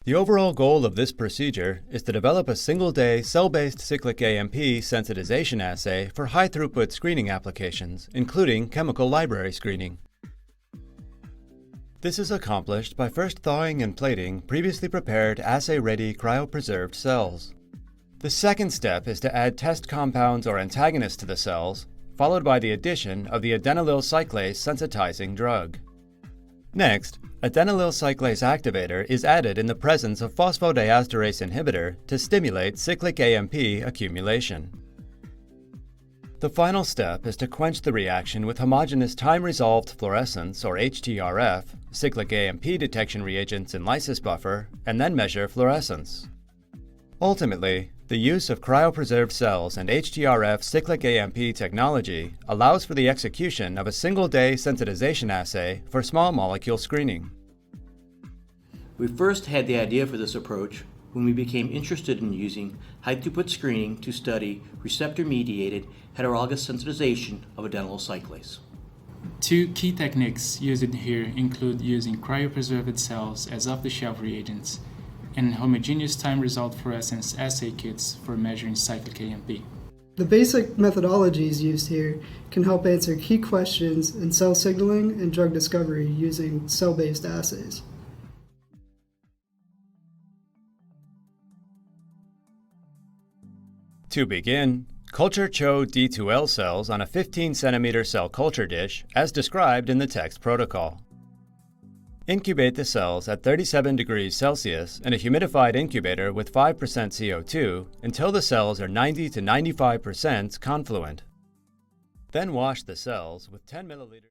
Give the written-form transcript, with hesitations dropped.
The overall goal of this procedure is to develop a single-day cell-based cyclic AMP sensitization assay for high-throughput screening applications, including chemical library screening. This is accomplished by first thawing and plating previously prepared assay-ready cryopreserved cells. The second step is to add test compounds or antagonists to the cells, followed by the addition of the Adenylyl cyclase sensitizing drug. Next, Adenylyl cyclase activator is added in the presence of phosphodiesterase inhibitor to stimulate cyclic AMP accumulation. The final step is to quench the reaction with homogeneous time-resolved fluorescence, or HTRF, cyclic AMP detection reagents in lysis buffer, and then measure fluorescence. Ultimately, the use of cryopreserved cells and HTRF cyclic AMP technology allows for the execution of a single-day sensitization assay for small molecule screening. We first had the idea for this approach when we became interested in using high-throughput screening to study receptor-mediated heterologous sensitization of adenylyl cyclase. Two key techniques used here include using cryopreserved cells as off-the-shelf reagents and homogeneous time-resolved fluorescence assay kits for measuring cyclic AMP. The basic methodologies used here can help answer key questions in cell signaling and drug discovery using cell-based assays. To begin, culture CHO D2L cells on a 15 cm cell culture dish as described in the text protocol. Incubate the cells at 37 degrees Celsius in a humidified incubator with 5% CO2 until the cells are 90 to 95% confluent. Then wash the cells with 10 milliliters.